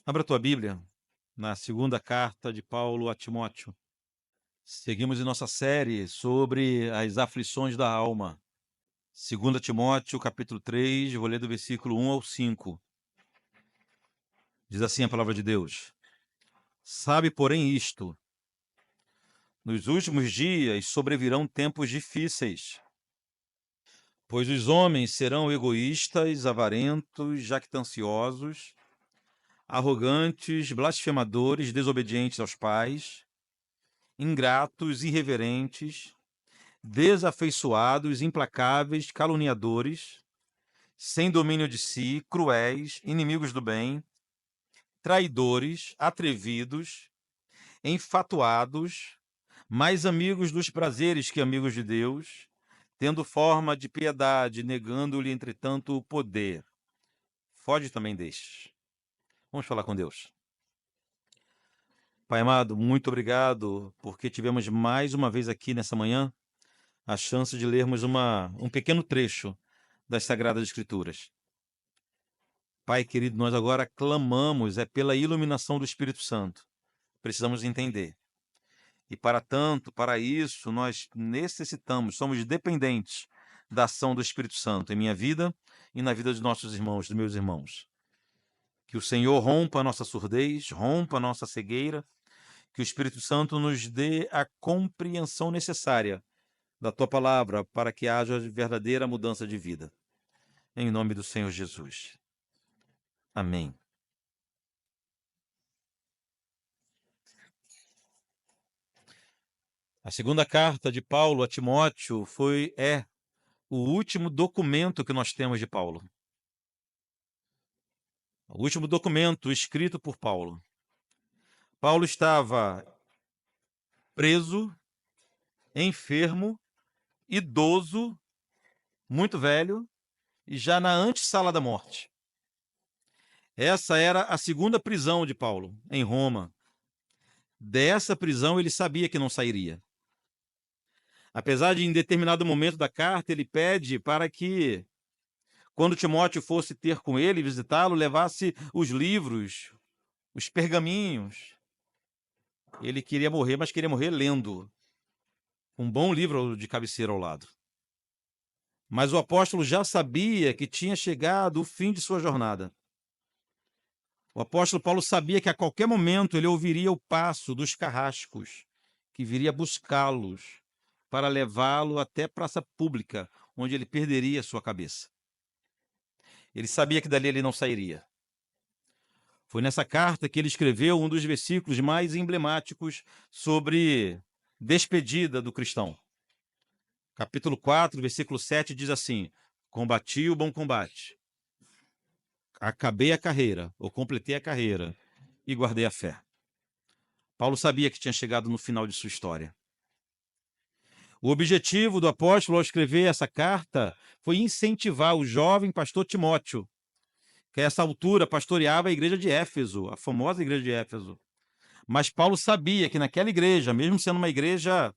Abra a tua Bíblia na segunda carta de Paulo a Timóteo. Seguimos em nossa série sobre as aflições da alma. 2 Timóteo, capítulo 3, vou ler do versículo 1 ao 5. Diz assim a palavra de Deus: Sabe, porém, isto: nos últimos dias sobrevirão tempos difíceis, pois os homens serão egoístas, avarentos, jactanciosos, arrogantes, blasfemadores, desobedientes aos pais, ingratos, irreverentes, desafeiçoados, implacáveis, caluniadores, sem domínio de si, cruéis, inimigos do bem, traidores, atrevidos, enfatuados, mais amigos dos prazeres que amigos de Deus, tendo forma de piedade, negando-lhe, entretanto, o poder. Foge também destes. Vamos falar com Deus. Pai amado, muito obrigado, porque tivemos mais uma vez aqui nessa manhã a chance de lermos um pequeno trecho das Sagradas Escrituras. Pai querido, nós agora clamamos pela iluminação do Espírito Santo. Precisamos entender. E para tanto, para isso, nós necessitamos, somos dependentes da ação do Espírito Santo em minha vida e na vida dos nossos irmãos, dos meus irmãos. Que o Senhor rompa a nossa surdez, rompa a nossa cegueira, que o Espírito Santo nos dê a compreensão necessária da tua palavra para que haja verdadeira mudança de vida. Em nome do Senhor Jesus. Amém. A segunda carta de Paulo a Timóteo é o último documento que nós temos de Paulo. O último documento escrito por Paulo. Paulo estava preso, enfermo, idoso, muito velho e já na antessala da morte. Essa era a segunda prisão de Paulo, em Roma. Dessa prisão ele sabia que não sairia. Apesar de, em determinado momento da carta, ele pede para que, quando Timóteo fosse ter com ele, visitá-lo, levasse os livros, os pergaminhos. Ele queria morrer, mas queria morrer lendo. Um bom livro de cabeceira ao lado. Mas o apóstolo já sabia que tinha chegado o fim de sua jornada. O apóstolo Paulo sabia que a qualquer momento ele ouviria o passo dos carrascos, que viria buscá-los para levá-lo até a praça pública, onde ele perderia sua cabeça. Ele sabia que dali ele não sairia. Foi nessa carta que ele escreveu um dos versículos mais emblemáticos sobre despedida do cristão. Capítulo 4, versículo 7 diz assim: Combati o bom combate, acabei a carreira, ou completei a carreira, e guardei a fé. Paulo sabia que tinha chegado no final de sua história. O objetivo do apóstolo ao escrever essa carta foi incentivar o jovem pastor Timóteo, que a essa altura pastoreava a igreja de Éfeso, a famosa igreja de Éfeso. Mas Paulo sabia que naquela igreja, mesmo sendo uma igreja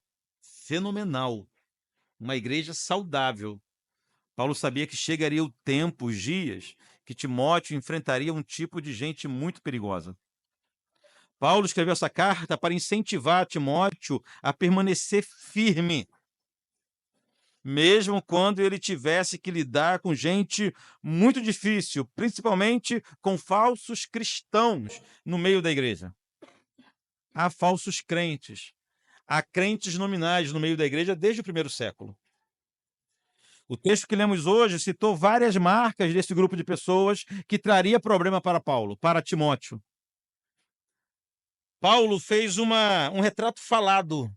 fenomenal, uma igreja saudável, Paulo sabia que chegaria o tempo, os dias, que Timóteo enfrentaria um tipo de gente muito perigosa. Paulo escreveu essa carta para incentivar Timóteo a permanecer firme, mesmo quando ele tivesse que lidar com gente muito difícil, principalmente com falsos cristãos no meio da igreja. Há falsos crentes, há crentes nominais no meio da igreja desde o primeiro século. O texto que lemos hoje citou várias marcas desse grupo de pessoas que traria problema para Paulo, para Timóteo. Paulo fez um retrato falado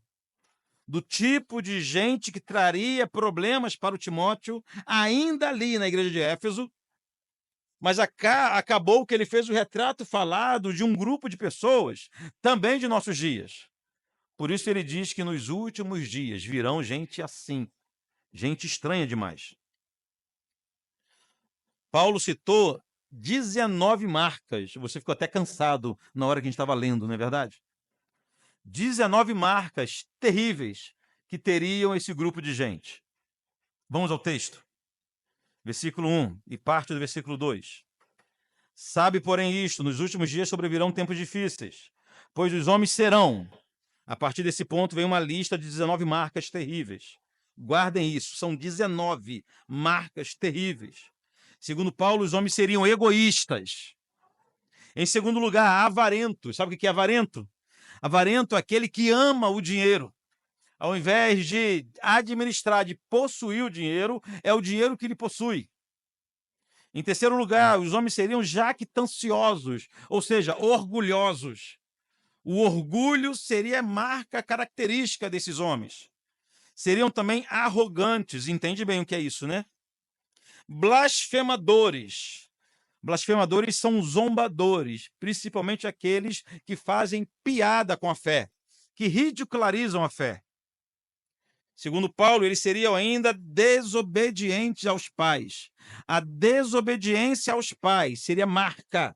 do tipo de gente que traria problemas para o Timóteo, ainda ali na igreja de Éfeso, mas acabou que ele fez o retrato falado de um grupo de pessoas, também de nossos dias. Por isso ele diz que nos últimos dias virão gente assim, gente estranha demais. Paulo citou 19 marcas. Você ficou até cansado na hora que a gente estava lendo, não é verdade? 19 marcas terríveis que teriam esse grupo de gente. Vamos ao texto. Versículo 1 e parte do versículo 2. Sabe, porém, isto: nos últimos dias sobrevirão tempos difíceis, pois os homens serão. A partir desse ponto vem uma lista de 19 marcas terríveis. Guardem isso, são 19 marcas terríveis. Segundo Paulo, os homens seriam egoístas. Em segundo lugar, avarentos. Sabe o que é avarento? Avarento é aquele que ama o dinheiro. Ao invés de administrar, de possuir o dinheiro, é o dinheiro que ele possui. Em terceiro lugar, os homens seriam jactanciosos, ou seja, orgulhosos. O orgulho seria a marca característica desses homens. Seriam também arrogantes, entende bem o que é isso, né? Blasfemadores. Blasfemadores são zombadores, principalmente aqueles que fazem piada com a fé, que ridicularizam a fé. Segundo Paulo, eles seriam ainda desobedientes aos pais. A desobediência aos pais seria marca,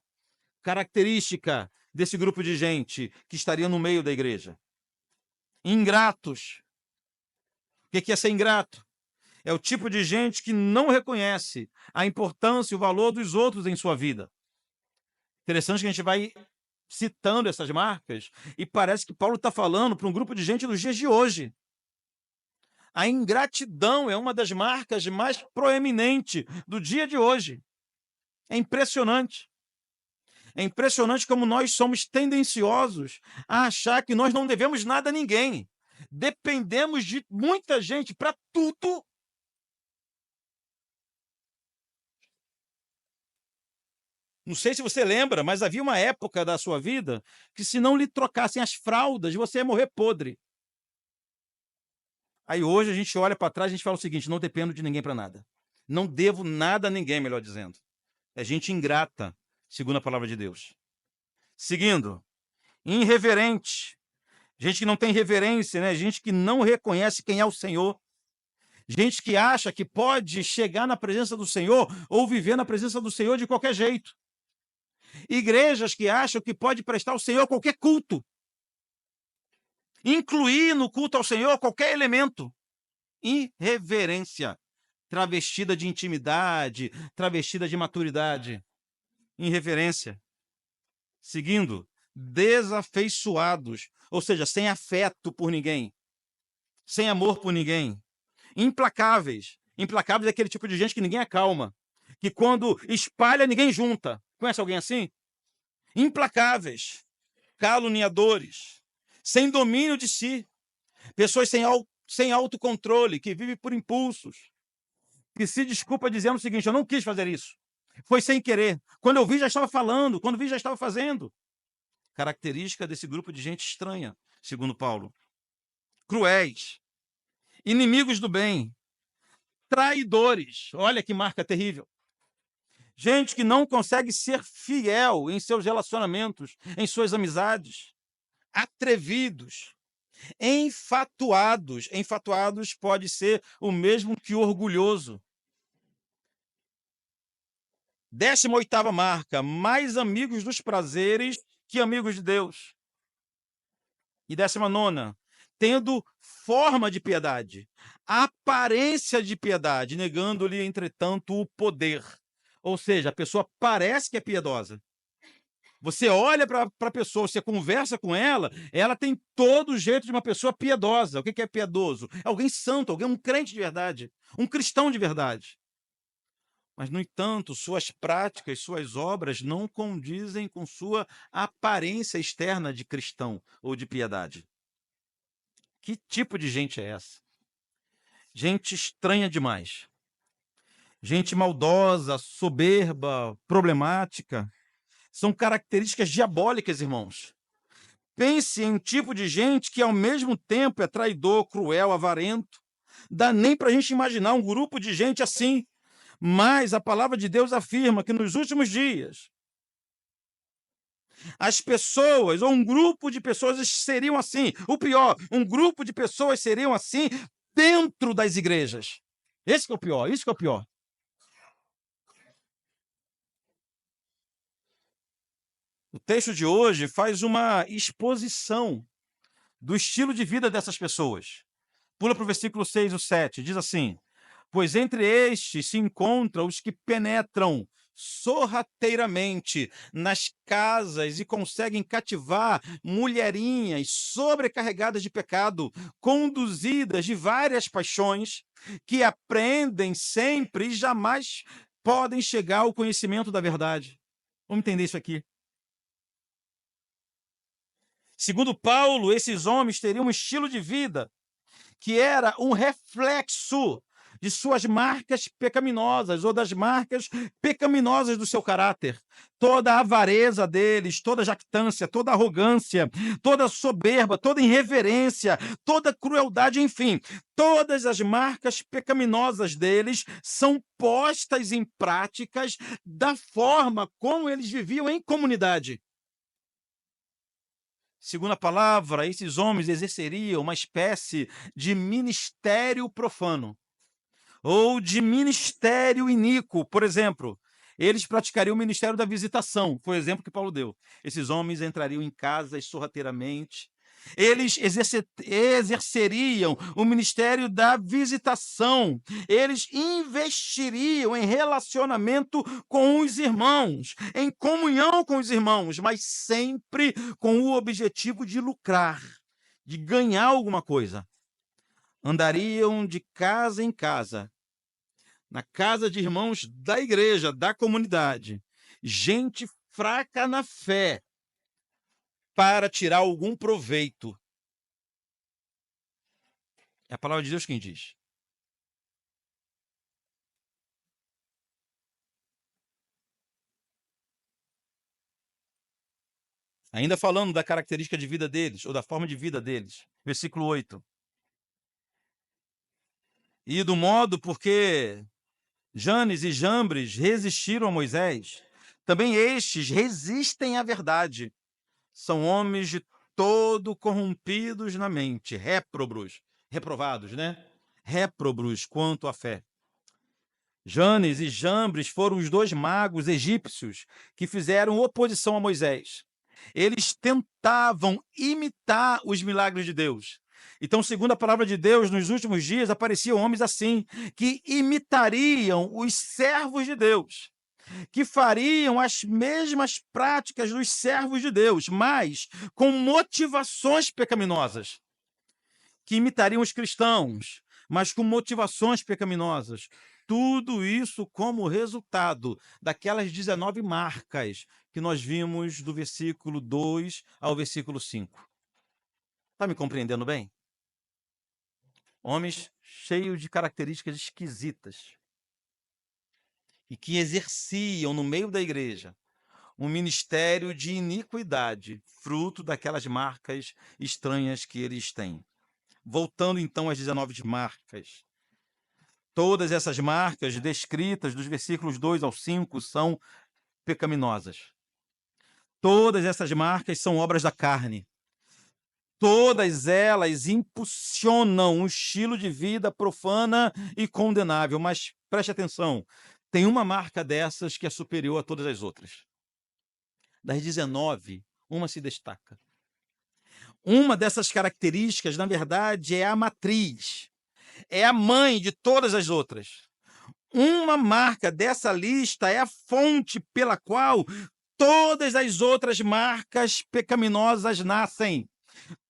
característica desse grupo de gente que estaria no meio da igreja. Ingratos. O que é ser ingrato? É o tipo de gente que não reconhece a importância e o valor dos outros em sua vida. Interessante que a gente vai citando essas marcas e parece que Paulo está falando para um grupo de gente dos dias de hoje. A ingratidão é uma das marcas mais proeminentes do dia de hoje. É impressionante. É impressionante como nós somos tendenciosos a achar que nós não devemos nada a ninguém. Dependemos de muita gente para tudo. Não sei se você lembra, mas havia uma época da sua vida que se não lhe trocassem as fraldas, você ia morrer podre. Aí hoje a gente olha para trás e a gente fala o seguinte: não dependo de ninguém para nada. Não devo nada a ninguém, melhor dizendo. É gente ingrata, segundo a palavra de Deus. Seguindo, irreverente. Gente que não tem reverência, né? Gente que não reconhece quem é o Senhor. Gente que acha que pode chegar na presença do Senhor ou viver na presença do Senhor de qualquer jeito. Igrejas que acham que pode prestar ao Senhor qualquer culto. Incluir no culto ao Senhor qualquer elemento. Irreverência. Travestida de intimidade, travestida de maturidade. Irreverência. Seguindo, desafeiçoados, ou seja, sem afeto por ninguém, sem amor por ninguém. Implacáveis. Implacáveis é aquele tipo de gente que ninguém acalma, que quando espalha, ninguém junta. Conhece alguém assim? Implacáveis, caluniadores, sem domínio de si, pessoas sem autocontrole, que vivem por impulsos, que se desculpa dizendo o seguinte: eu não quis fazer isso, foi sem querer. Quando eu vi, já estava falando, quando vi, já estava fazendo. Característica desse grupo de gente estranha, segundo Paulo. Cruéis, inimigos do bem, traidores. Olha que marca terrível. Gente que não consegue ser fiel em seus relacionamentos, em suas amizades. Atrevidos, enfatuados. Enfatuados pode ser o mesmo que orgulhoso. 18ª marca: mais amigos dos prazeres que amigos de Deus. E 19ª, tendo forma de piedade, aparência de piedade, negando-lhe, entretanto, o poder. Ou seja, a pessoa parece que é piedosa. Você olha para a pessoa, você conversa com ela tem todo o jeito de uma pessoa piedosa. O que é piedoso? É alguém santo, alguém, um crente de verdade, um cristão de verdade. Mas, no entanto, suas práticas, suas obras não condizem com sua aparência externa de cristão ou de piedade. Que tipo de gente é essa? Gente estranha demais. Gente maldosa, soberba, problemática. São características diabólicas, irmãos. Pense em um tipo de gente que, ao mesmo tempo, é traidor, cruel, avarento. Dá nem para a gente imaginar um grupo de gente assim. Mas a palavra de Deus afirma que nos últimos dias, as pessoas, ou um grupo de pessoas seriam assim. O pior, um grupo de pessoas seriam assim dentro das igrejas. Esse que é o pior, isso que é o pior. O texto de hoje faz uma exposição do estilo de vida dessas pessoas. Pula para o versículo 6 e 7, diz assim: pois entre estes se encontram os que penetram sorrateiramente nas casas e conseguem cativar mulherinhas sobrecarregadas de pecado, conduzidas de várias paixões, que aprendem sempre e jamais podem chegar ao conhecimento da verdade. Vamos entender isso aqui. Segundo Paulo, esses homens teriam um estilo de vida que era um reflexo de suas marcas pecaminosas ou das marcas pecaminosas do seu caráter. Toda a avareza deles, toda a jactância, toda a arrogância, toda a soberba, toda a irreverência, toda a crueldade, enfim, todas as marcas pecaminosas deles são postas em práticas da forma como eles viviam em comunidade. Segundo a palavra, esses homens exerceriam uma espécie de ministério profano ou de ministério iníquo. Por exemplo, eles praticariam o ministério da visitação, foi o exemplo que Paulo deu. Esses homens entrariam em casas sorrateiramente. Eles exerceriam o ministério da visitação. Eles investiriam em relacionamento com os irmãos, em comunhão com os irmãos, mas sempre com o objetivo de lucrar, de ganhar alguma coisa. Andariam de casa em casa, na casa de irmãos da igreja, da comunidade, gente fraca na fé, para tirar algum proveito. É a palavra de Deus quem diz. Ainda falando da característica de vida deles, ou da forma de vida deles. Versículo 8. E do modo porque Janes e Jambres resistiram a Moisés, também estes resistem à verdade. São homens de todo corrompidos na mente, reprovados, né? Réprobos quanto à fé. Janes e Jambres foram os dois magos egípcios que fizeram oposição a Moisés. Eles tentavam imitar os milagres de Deus. Então, segundo a palavra de Deus, nos últimos dias apareciam homens assim, que imitariam os servos de Deus, que fariam as mesmas práticas dos servos de Deus, mas com motivações pecaminosas, que imitariam os cristãos, mas com motivações pecaminosas. Tudo isso como resultado daquelas 19 marcas que nós vimos do versículo 2 ao versículo 5. Está me compreendendo bem? Homens cheios de características esquisitas e que exerciam no meio da igreja um ministério de iniquidade, fruto daquelas marcas estranhas que eles têm. Voltando então às 19 marcas. Todas essas marcas descritas dos versículos 2 ao 5 são pecaminosas. Todas essas marcas são obras da carne. Todas elas impulsionam um estilo de vida profana e condenável. Mas preste atenção, tem uma marca dessas que é superior a todas as outras. Das 19, uma se destaca. Uma dessas características, na verdade, é a matriz, é a mãe de todas as outras. Uma marca dessa lista é a fonte pela qual todas as outras marcas pecaminosas nascem.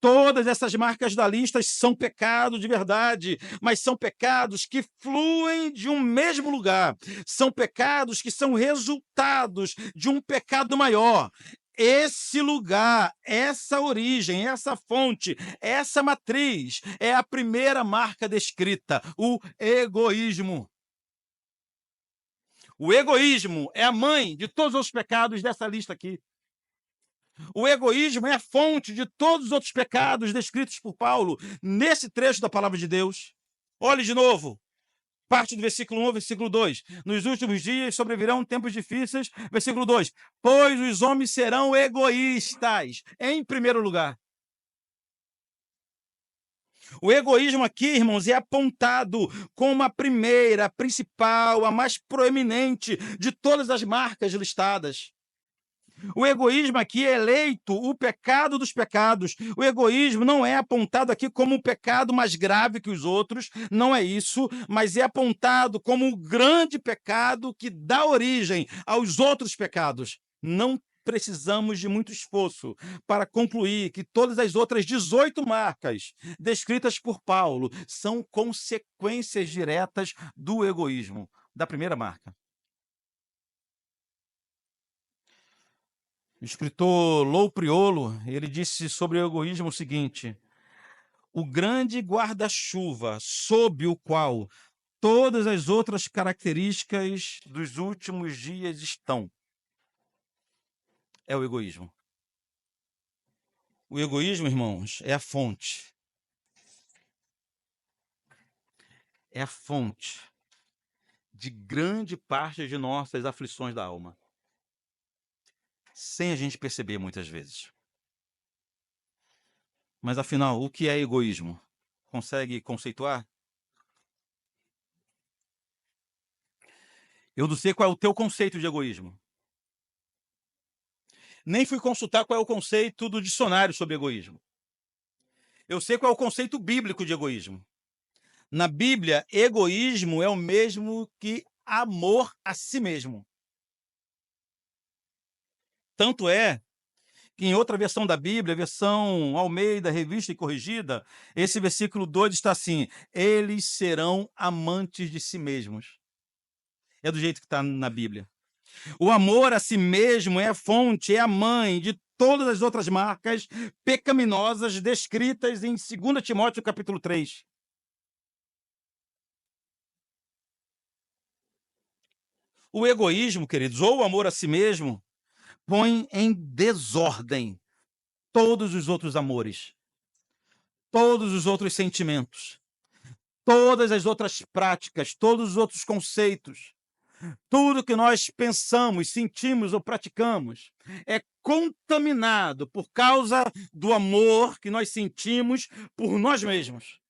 Todas essas marcas da lista são pecados de verdade, mas são pecados que fluem de um mesmo lugar. São pecados que são resultados de um pecado maior. Esse lugar, essa origem, essa fonte, essa matriz é a primeira marca descrita, o egoísmo. O egoísmo é a mãe de todos os pecados dessa lista aqui. O egoísmo é a fonte de todos os outros pecados descritos por Paulo nesse trecho da palavra de Deus. Olhe de novo, parte do versículo 1 ao versículo 2. Nos últimos dias sobrevirão tempos difíceis. Versículo 2. Pois os homens serão egoístas, em primeiro lugar. O egoísmo aqui, irmãos, é apontado como a primeira, a principal, a mais proeminente de todas as marcas listadas. O egoísmo aqui é eleito o pecado dos pecados. O egoísmo não é apontado aqui como um pecado mais grave que os outros, não é isso, mas é apontado como um grande pecado que dá origem aos outros pecados. Não precisamos de muito esforço para concluir que todas as outras 18 marcas descritas por Paulo são consequências diretas do egoísmo, da primeira marca. O escritor Lou Priolo, ele disse sobre o egoísmo o seguinte: o grande guarda-chuva sob o qual todas as outras características dos últimos dias estão é o egoísmo. O egoísmo, irmãos, é a fonte. É a fonte de grande parte de nossas aflições da alma, sem a gente perceber muitas vezes. Mas afinal, o que é egoísmo? Consegue conceituar? Eu não sei qual é o teu conceito de egoísmo. Nem fui consultar qual é o conceito do dicionário sobre egoísmo. Eu sei qual é o conceito bíblico de egoísmo. Na Bíblia, egoísmo é o mesmo que amor a si mesmo. Tanto é que em outra versão da Bíblia, a versão Almeida, revista e corrigida, esse versículo 2 está assim: eles serão amantes de si mesmos. É do jeito que está na Bíblia. O amor a si mesmo é a fonte, é a mãe de todas as outras marcas pecaminosas descritas em 2 Timóteo capítulo 3. O egoísmo, queridos, ou o amor a si mesmo, põe em desordem todos os outros amores, todos os outros sentimentos, todas as outras práticas, todos os outros conceitos. Tudo que nós pensamos, sentimos ou praticamos é contaminado por causa do amor que nós sentimos por nós mesmos.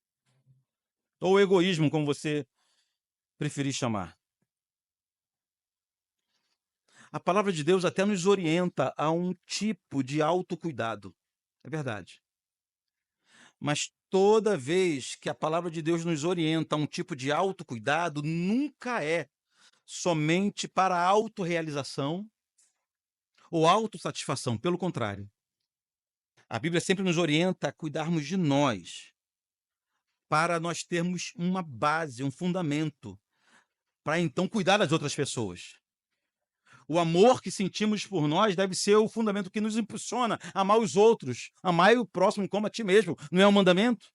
Ou egoísmo, como você preferir chamar. A palavra de Deus até nos orienta a um tipo de autocuidado. É verdade. Mas toda vez que a palavra de Deus nos orienta a um tipo de autocuidado, nunca é somente para a autorrealização ou autossatisfação. Pelo contrário. A Bíblia sempre nos orienta a cuidarmos de nós, para nós termos uma base, um fundamento, para então cuidar das outras pessoas. O amor que sentimos por nós deve ser o fundamento que nos impulsiona a amar os outros. Amar o próximo como a ti mesmo. Não é um mandamento?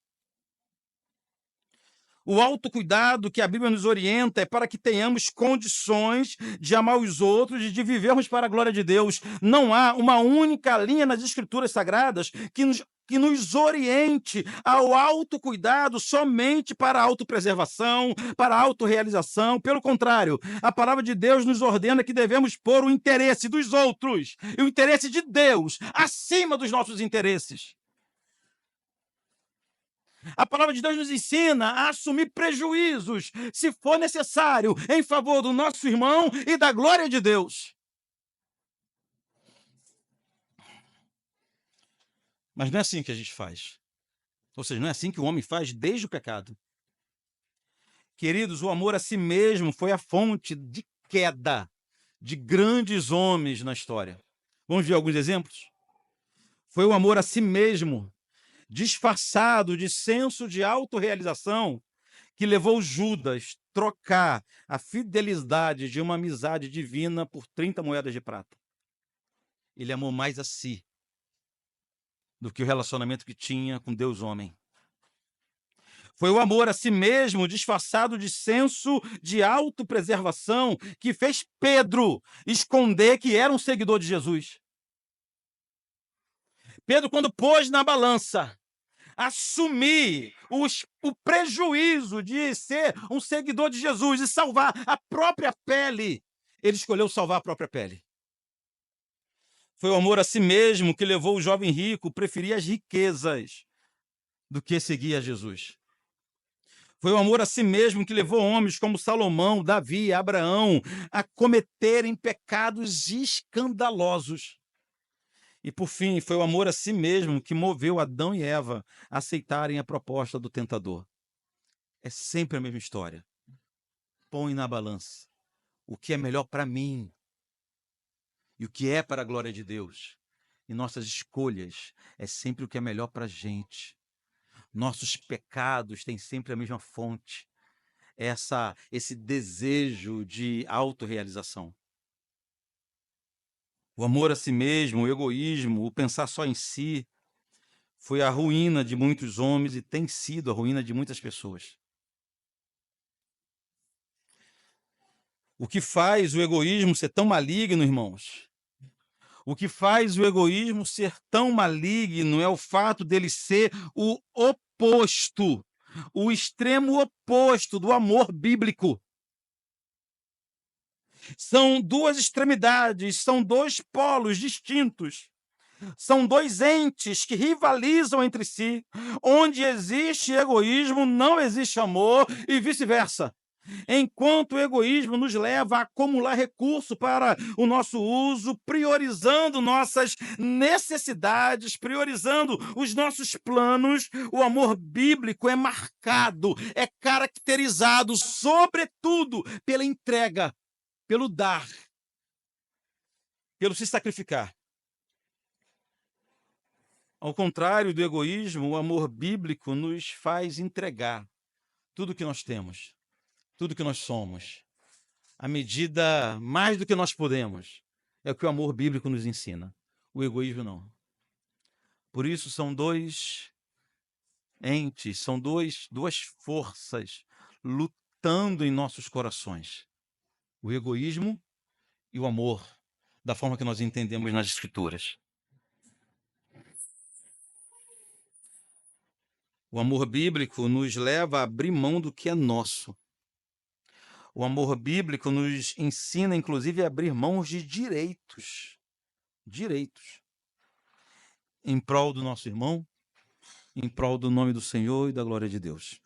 O autocuidado que a Bíblia nos orienta é para que tenhamos condições de amar os outros e de vivermos para a glória de Deus. Não há uma única linha nas Escrituras Sagradas que nos oriente ao autocuidado somente para a autopreservação, para a autorrealização. Pelo contrário, a palavra de Deus nos ordena que devemos pôr o interesse dos outros e o interesse de Deus acima dos nossos interesses. A palavra de Deus nos ensina a assumir prejuízos, se for necessário, em favor do nosso irmão e da glória de Deus. Mas não é assim que a gente faz. Ou seja, não é assim que o homem faz desde o pecado. Queridos, o amor a si mesmo foi a fonte de queda de grandes homens na história. Vamos ver alguns exemplos? Foi o amor a si mesmo, disfarçado de senso de autorrealização, que levou Judas a trocar a fidelidade de uma amizade divina por 30 moedas de prata. Ele amou mais a si do que o relacionamento que tinha com Deus homem. Foi o amor a si mesmo, disfarçado de senso de autopreservação, que fez Pedro esconder que era um seguidor de Jesus. Pedro, quando pôs na balança assumir o prejuízo de ser um seguidor de Jesus e salvar a própria pele, ele escolheu salvar a própria pele. Foi o amor a si mesmo que levou o jovem rico a preferir as riquezas do que seguir a Jesus. Foi o amor a si mesmo que levou homens como Salomão, Davi, Abraão a cometerem pecados escandalosos. E por fim, foi o amor a si mesmo que moveu Adão e Eva a aceitarem a proposta do tentador. É sempre a mesma história. Põe na balança o que é melhor para mim e o que é para a glória de Deus. E nossas escolhas é sempre o que é melhor para a gente. Nossos pecados têm sempre a mesma fonte. Esse desejo de autorrealização. O amor a si mesmo, o egoísmo, o pensar só em si, foi a ruína de muitos homens e tem sido a ruína de muitas pessoas. O que faz o egoísmo ser tão maligno, irmãos? O que faz o egoísmo ser tão maligno é o fato dele ser o oposto, o extremo oposto do amor bíblico. São duas extremidades, são dois polos distintos. São dois entes que rivalizam entre si. Onde existe egoísmo, não existe amor e vice-versa. Enquanto o egoísmo nos leva a acumular recurso para o nosso uso, priorizando nossas necessidades, priorizando os nossos planos, o amor bíblico é marcado, é caracterizado, sobretudo, pela entrega, pelo dar, pelo se sacrificar. Ao contrário do egoísmo, o amor bíblico nos faz entregar tudo que nós temos, tudo que nós somos, à medida mais do que nós podemos. É o que o amor bíblico nos ensina. O egoísmo não. Por isso são dois entes, são duas forças lutando em nossos corações. O egoísmo e o amor, da forma que nós entendemos nas Escrituras. O amor bíblico nos leva a abrir mão do que é nosso. O amor bíblico nos ensina, inclusive, a abrir mão de direitos. Direitos. Em prol do nosso irmão, em prol do nome do Senhor e da glória de Deus.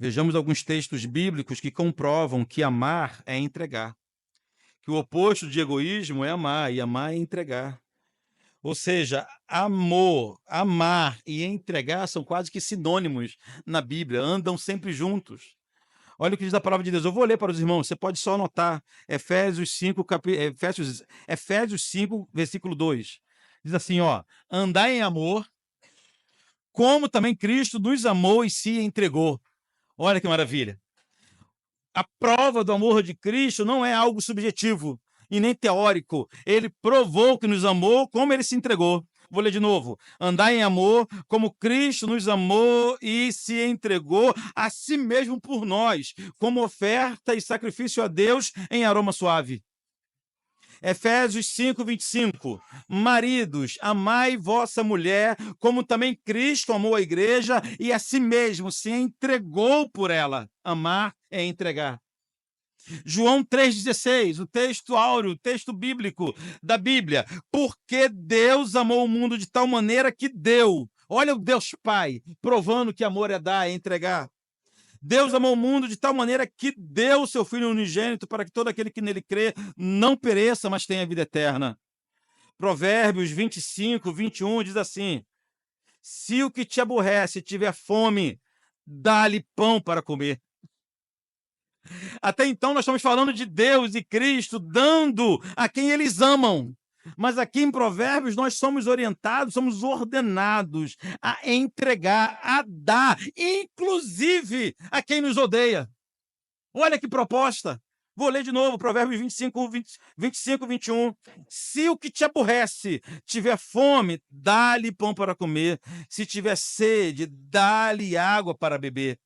Vejamos alguns textos bíblicos que comprovam que amar é entregar. Que o oposto de egoísmo é amar, e amar é entregar. Ou seja, amor, amar e entregar são quase que sinônimos na Bíblia, andam sempre juntos. Olha o que diz a palavra de Deus. Eu vou ler para os irmãos, você pode só anotar. Efésios 5, Efésios 5, versículo 2. Diz assim, ó: andai em amor, como também Cristo nos amou e se entregou. Olha que maravilha. A prova do amor de Cristo não é algo subjetivo e nem teórico. Ele provou que nos amou como ele se entregou. Vou ler de novo. Andai em amor, como Cristo nos amou e se entregou a si mesmo por nós, como oferta e sacrifício a Deus em aroma suave. Efésios 5, 25. Maridos, amai vossa mulher, como também Cristo amou a igreja e a si mesmo se entregou por ela. Amar é entregar. João 3,16, o texto áureo, o texto bíblico da Bíblia. Porque Deus amou o mundo de tal maneira que deu. Olha o Deus Pai, provando que amor é dar, é entregar. Deus amou o mundo de tal maneira que deu o seu Filho unigênito para que todo aquele que nele crê não pereça, mas tenha vida eterna. Provérbios 25, 21 diz assim: se o que te aborrece tiver fome, dá-lhe pão para comer. Até então nós estamos falando de Deus e Cristo dando a quem eles amam. Mas aqui em Provérbios nós somos orientados, somos ordenados a entregar, a dar, inclusive a quem nos odeia. Olha que proposta. Vou ler de novo, Provérbios 25, 21. Se o que te aborrece tiver fome, dá-lhe pão para comer. Se tiver sede, dá-lhe água para beber.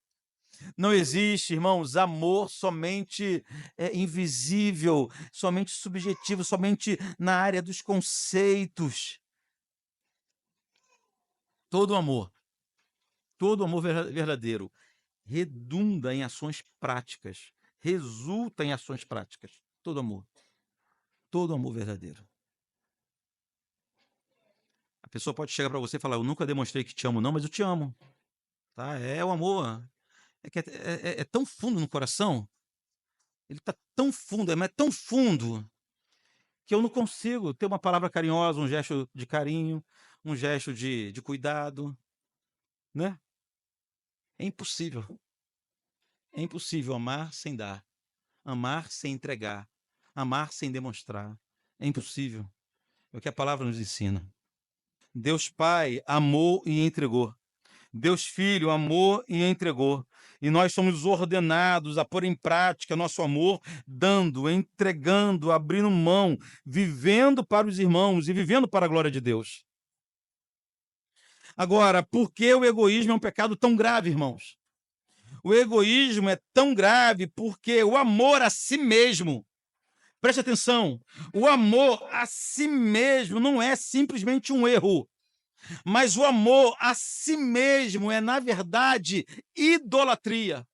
Não existe, irmãos, amor somente invisível, somente subjetivo, somente na área dos conceitos. Todo amor verdadeiro redunda em ações práticas, resulta em ações práticas. Todo amor verdadeiro. A pessoa pode chegar para você e falar: eu nunca demonstrei que te amo, não, mas eu te amo. Tá? É o amor. É tão fundo no coração. Ele está tão fundo, é tão fundo que eu não consigo ter uma palavra carinhosa, um gesto de carinho, um gesto de cuidado, né? É impossível. É impossível amar sem dar, amar sem entregar, amar sem demonstrar. É impossível. É o que a palavra nos ensina. Deus Pai amou e entregou. Deus Filho amou e entregou. E nós somos ordenados a pôr em prática nosso amor, dando, entregando, abrindo mão, vivendo para os irmãos e vivendo para a glória de Deus. Agora, por que o egoísmo é um pecado tão grave, irmãos? O egoísmo é tão grave porque o amor a si mesmo, preste atenção, o amor a si mesmo não é simplesmente um erro. Mas o amor a si mesmo é, na verdade, idolatria.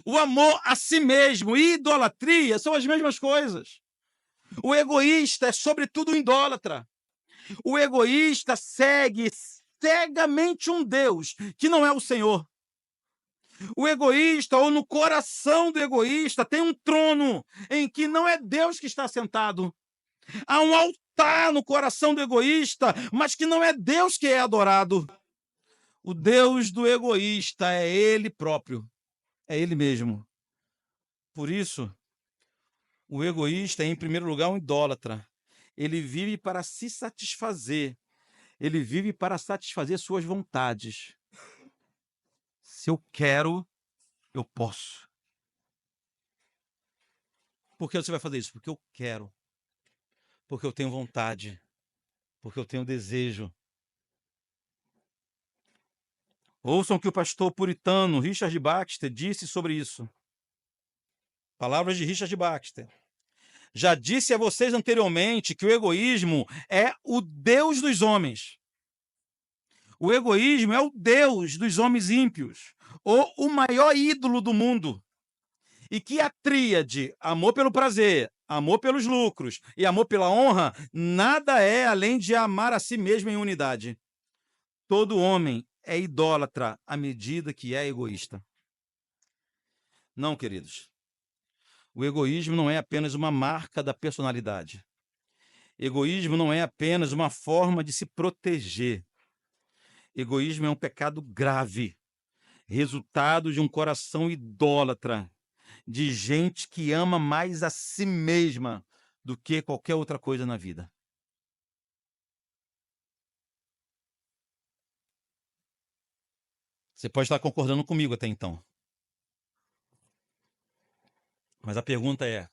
O amor a si mesmo e idolatria são as mesmas coisas. O egoísta é, sobretudo, um idólatra. O egoísta segue cegamente um Deus que não é o Senhor. O egoísta, ou no coração do egoísta, tem um trono em que não é Deus que está sentado. Há um altar no coração do egoísta, mas que não é Deus que é adorado. O Deus do egoísta é ele próprio, é ele mesmo. Por isso, o egoísta é, em primeiro lugar, um idólatra. Ele vive para se satisfazer. Ele vive para satisfazer suas vontades. Se eu quero, eu posso. Por que você vai fazer isso? Porque eu quero. Porque eu tenho vontade. Porque eu tenho desejo. Ouçam o que o pastor puritano Richard Baxter disse sobre isso. Palavras de Richard Baxter. Já disse a vocês anteriormente que o egoísmo é o Deus dos homens. O egoísmo é o Deus dos homens ímpios, ou o maior ídolo do mundo. E que a tríade, amor pelo prazer, amor pelos lucros e amor pela honra, nada é além de amar a si mesmo em unidade. Todo homem é idólatra à medida que é egoísta. Não, queridos. O egoísmo não é apenas uma marca da personalidade. Egoísmo não é apenas uma forma de se proteger. Egoísmo é um pecado grave, resultado de um coração idólatra, de gente que ama mais a si mesma do que qualquer outra coisa na vida. Você pode estar concordando comigo até então. Mas a pergunta é: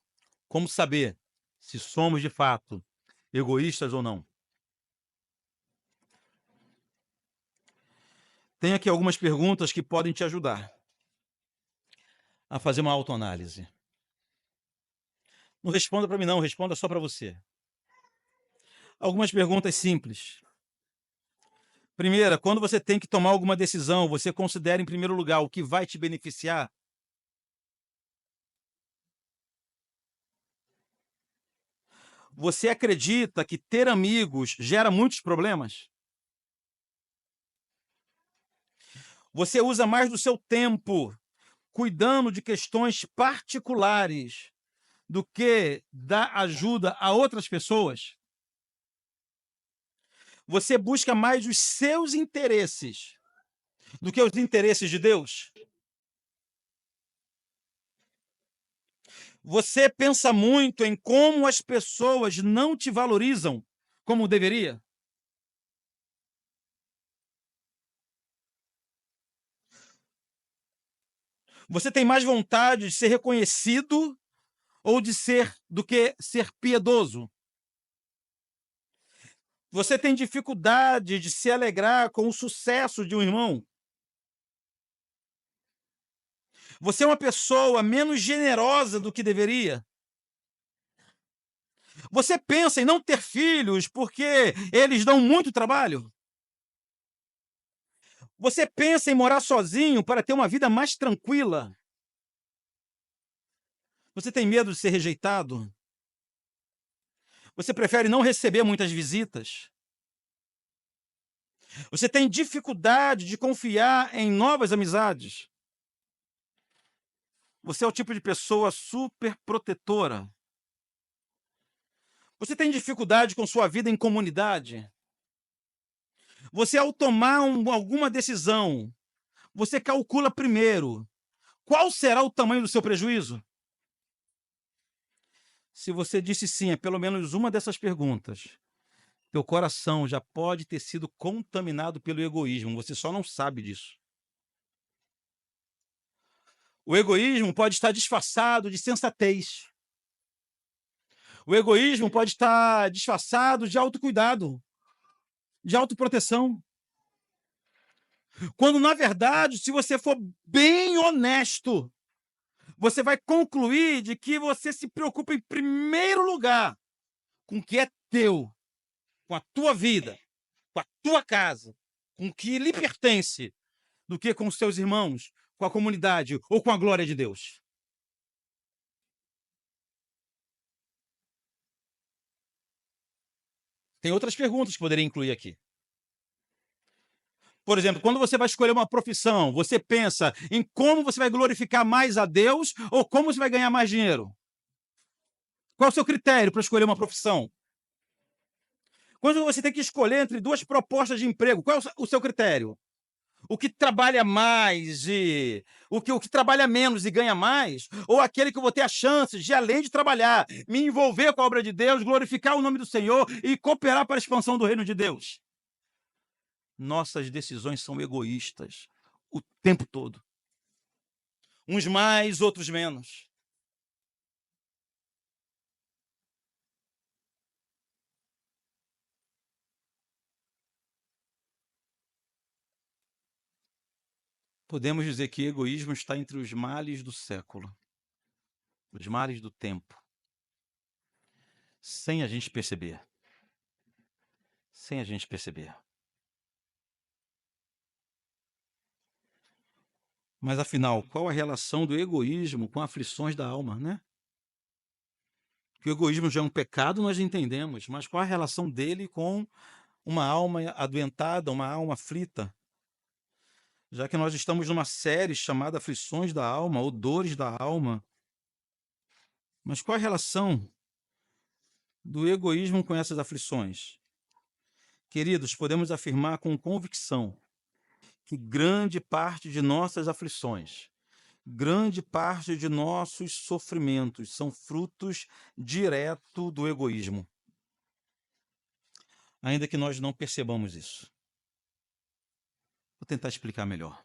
como saber se somos de fato egoístas ou não? Tem aqui algumas perguntas que podem te ajudar a fazer uma autoanálise. Não responda para mim, não, responda só para você. Algumas perguntas simples. Primeira, quando você tem que tomar alguma decisão, você considera em primeiro lugar o que vai te beneficiar? Você acredita que ter amigos gera muitos problemas? Você usa mais do seu tempo cuidando de questões particulares do que dar ajuda a outras pessoas? Você busca mais os seus interesses do que os interesses de Deus? Você pensa muito em como as pessoas não te valorizam como deveria? Você tem mais vontade de ser reconhecido ou de ser do que ser piedoso? Você tem dificuldade de se alegrar com o sucesso de um irmão? Você é uma pessoa menos generosa do que deveria? Você pensa em não ter filhos porque eles dão muito trabalho? Você pensa em morar sozinho para ter uma vida mais tranquila? Você tem medo de ser rejeitado? Você prefere não receber muitas visitas? Você tem dificuldade de confiar em novas amizades? Você é o tipo de pessoa super protetora? Você tem dificuldade com sua vida em comunidade? Você, ao tomar alguma decisão, você calcula primeiro qual será o tamanho do seu prejuízo? Se você disse sim a pelo menos uma dessas perguntas, teu coração já pode ter sido contaminado pelo egoísmo, você só não sabe disso. O egoísmo pode estar disfarçado de sensatez. O egoísmo pode estar disfarçado de autocuidado, de autoproteção. Quando, na verdade, se você for bem honesto, você vai concluir de que você se preocupa em primeiro lugar com o que é teu, com a tua vida, com a tua casa, com o que lhe pertence, do que com os seus irmãos, com a comunidade ou com a glória de Deus. Tem outras perguntas que poderia incluir aqui. Por exemplo, quando você vai escolher uma profissão, você pensa em como você vai glorificar mais a Deus ou como você vai ganhar mais dinheiro? Qual é o seu critério para escolher uma profissão? Quando você tem que escolher entre duas propostas de emprego, qual é o seu critério? O que trabalha mais e o que trabalha menos e ganha mais? Ou aquele que eu vou ter a chance de, além de trabalhar, me envolver com a obra de Deus, glorificar o nome do Senhor e cooperar para a expansão do reino de Deus? Nossas decisões são egoístas o tempo todo. Uns mais, outros menos. Podemos dizer que egoísmo está entre os males do século, os males do tempo, sem a gente perceber. Sem a gente perceber. Mas afinal, qual a relação do egoísmo com aflições da alma, né? Que o egoísmo já é um pecado, nós entendemos, mas qual a relação dele com uma alma adoentada, uma alma aflita? Já que nós estamos numa série chamada Aflições da Alma, ou Dores da Alma. Mas qual a relação do egoísmo com essas aflições? Queridos, podemos afirmar com convicção que grande parte de nossas aflições, grande parte de nossos sofrimentos são frutos direto do egoísmo. Ainda que nós não percebamos isso. Vou tentar explicar melhor.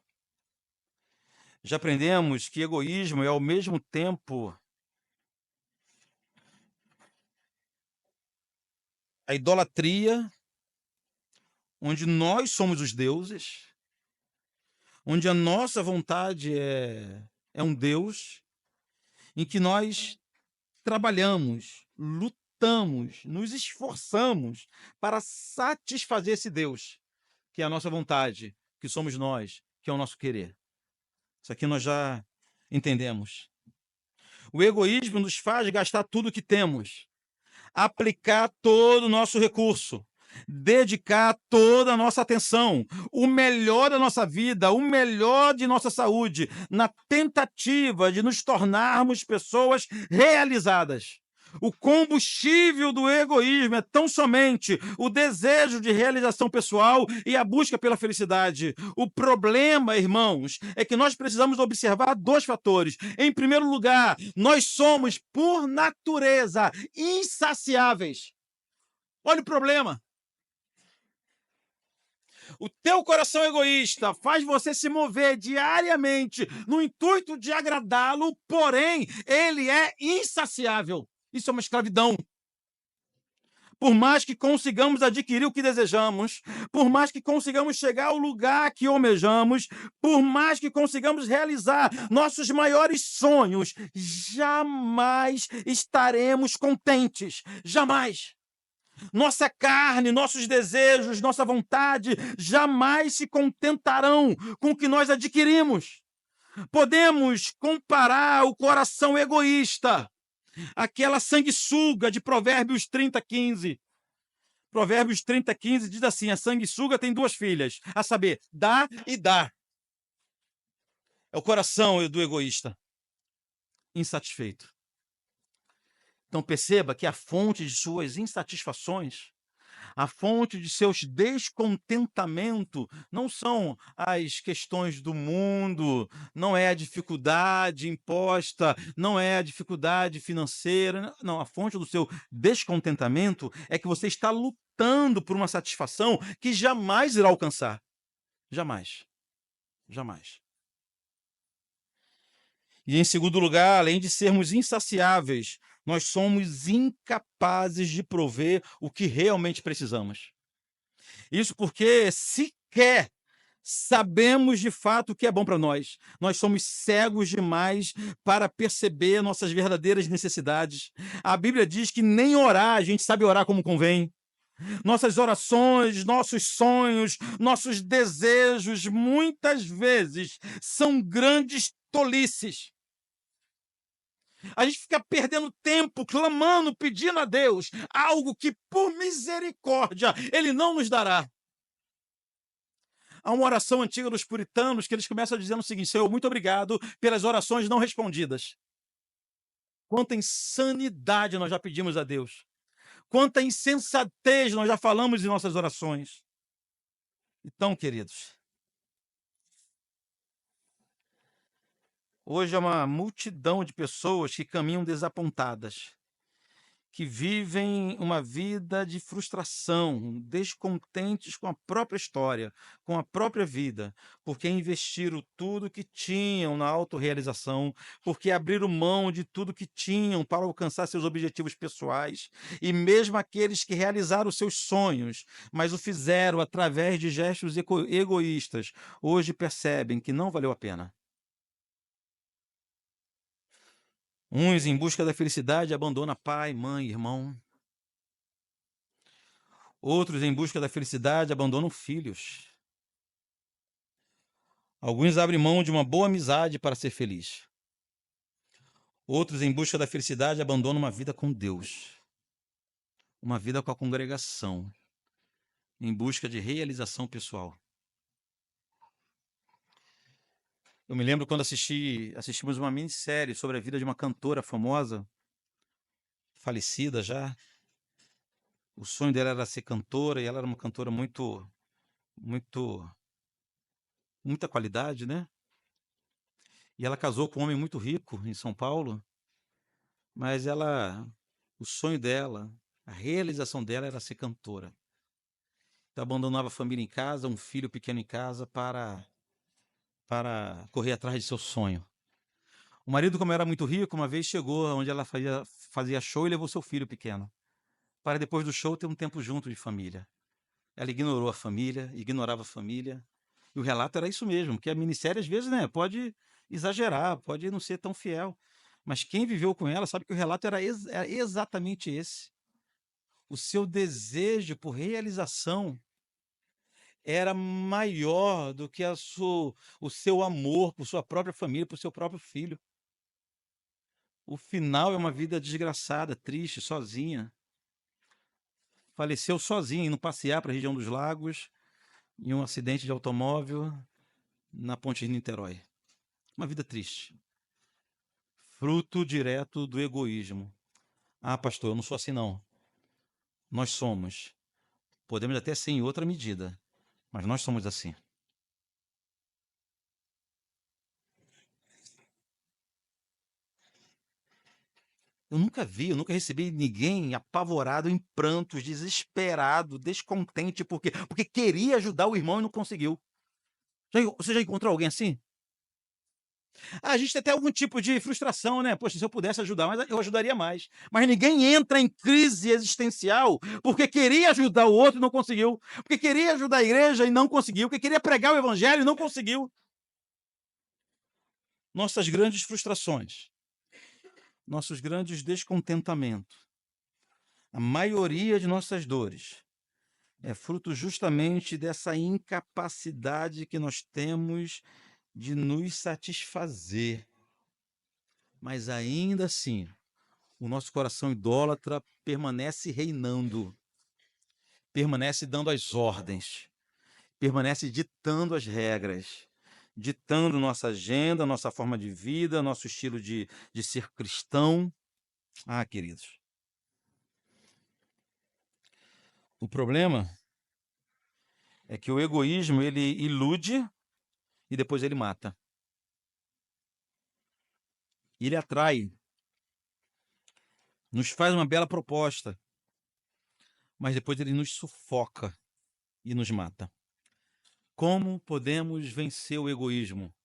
Já aprendemos que egoísmo é ao mesmo tempo a idolatria, onde nós somos os deuses, onde a nossa vontade é um Deus, em que nós trabalhamos, lutamos, nos esforçamos para satisfazer esse Deus, que é a nossa vontade, que somos nós, que é o nosso querer. Isso aqui nós já entendemos. O egoísmo nos faz gastar tudo o que temos, aplicar todo o nosso recurso, dedicar toda a nossa atenção, o melhor da nossa vida, o melhor de nossa saúde, na tentativa de nos tornarmos pessoas realizadas. O combustível do egoísmo é tão somente o desejo de realização pessoal e a busca pela felicidade. O problema, irmãos, é que nós precisamos observar dois fatores. Em primeiro lugar, nós somos, por natureza, insaciáveis. Olha o problema. O teu coração egoísta faz você se mover diariamente no intuito de agradá-lo, porém, ele é insaciável. Isso é uma escravidão. Por mais que consigamos adquirir o que desejamos, por mais que consigamos chegar ao lugar que almejamos, por mais que consigamos realizar nossos maiores sonhos, jamais estaremos contentes. Jamais. Nossa carne, nossos desejos, nossa vontade jamais se contentarão com o que nós adquirimos. Podemos comparar o coração egoísta, aquela sanguessuga de Provérbios 30:15. Provérbios 30:15 diz assim: a sanguessuga tem duas filhas, a saber, dá e dá. É o coração do egoísta, insatisfeito. Então perceba que a fonte de suas insatisfações, a fonte de seus descontentamento não são as questões do mundo, não é a dificuldade imposta, não é a dificuldade financeira. Não, a fonte do seu descontentamento é que você está lutando por uma satisfação que jamais irá alcançar. Jamais. Jamais. E em segundo lugar, além de sermos insaciáveis, nós somos incapazes de prover o que realmente precisamos. Isso porque sequer sabemos de fato o que é bom para nós. Nós somos cegos demais para perceber nossas verdadeiras necessidades. A Bíblia diz que nem orar, a gente sabe orar como convém. Nossas orações, nossos sonhos, nossos desejos, muitas vezes são grandes tolices. A gente fica perdendo tempo, clamando, pedindo a Deus algo que, por misericórdia, Ele não nos dará. Há uma oração antiga dos puritanos que eles começam dizendo o seguinte: Senhor, muito obrigado pelas orações não respondidas. Quanta insanidade nós já pedimos a Deus. Quanta insensatez nós já falamos em nossas orações. Então, queridos, hoje é uma multidão de pessoas que caminham desapontadas, que vivem uma vida de frustração, descontentes com a própria história, com a própria vida, porque investiram tudo que tinham na autorrealização, porque abriram mão de tudo que tinham para alcançar seus objetivos pessoais, e mesmo aqueles que realizaram seus sonhos, mas o fizeram através de gestos egoístas, hoje percebem que não valeu a pena. Uns, em busca da felicidade, abandonam pai, mãe, irmão. Outros, em busca da felicidade, abandonam filhos. Alguns abrem mão de uma boa amizade para ser feliz. Outros, em busca da felicidade, abandonam uma vida com Deus, uma vida com a congregação, em busca de realização pessoal. Eu me lembro quando assistimos uma minissérie sobre a vida de uma cantora famosa, falecida já. O sonho dela era ser cantora e ela era uma cantora muita qualidade, né? E ela casou com um homem muito rico em São Paulo, mas o sonho dela, a realização dela era ser cantora. Então abandonava a família em casa, um filho pequeno em casa para correr atrás de seu sonho. O marido, como era muito rico, uma vez chegou onde ela fazia show e levou seu filho pequeno, para depois do show ter um tempo junto de família. Ela ignorou a família, ignorava a família. E o relato era isso mesmo, que a minissérie às vezes, né, pode exagerar, pode não ser tão fiel. Mas quem viveu com ela sabe que o relato era exatamente esse. O seu desejo por realização era maior do que o seu amor por sua própria família, por seu próprio filho. O final é uma vida desgraçada, triste, sozinha. Faleceu sozinha, indo passear para a região dos lagos, em um acidente de automóvel na ponte de Niterói. Uma vida triste. Fruto direto do egoísmo. Ah, pastor, eu não sou assim não. Nós somos. Podemos até ser em outra medida, mas nós somos assim. Eu nunca recebi ninguém apavorado, em prantos, desesperado, descontente, porque queria ajudar o irmão e não conseguiu. Você já encontrou alguém assim? A gente tem até algum tipo de frustração, né? Poxa, se eu pudesse ajudar, mas eu ajudaria mais. Mas ninguém entra em crise existencial porque queria ajudar o outro e não conseguiu, porque queria ajudar a igreja e não conseguiu, porque queria pregar o evangelho e não conseguiu. Nossas grandes frustrações, nossos grandes descontentamentos, a maioria de nossas dores é fruto justamente dessa incapacidade que nós temos de nos satisfazer. Mas ainda assim, o nosso coração idólatra permanece reinando, permanece dando as ordens, permanece ditando as regras, ditando nossa agenda, nossa forma de vida, nosso estilo de ser cristão. Ah, queridos, O problema é que o egoísmo, ele ilude e depois ele mata. Ele atrai, nos faz uma bela proposta, mas depois ele nos sufoca e nos mata. Como podemos vencer o egoísmo?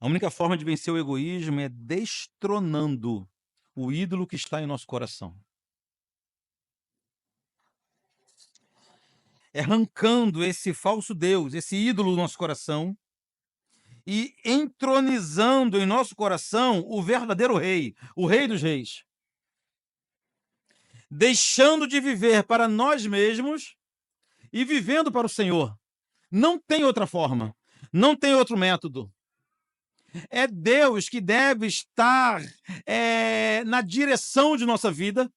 A única forma de vencer o egoísmo é destronando o ídolo que está em nosso coração. É arrancando esse falso Deus, esse ídolo do nosso coração e entronizando em nosso coração o verdadeiro rei, o rei dos reis. Deixando de viver para nós mesmos e vivendo para o Senhor. Não tem outra forma, não tem outro método. É Deus que deve estar na direção de nossa vida.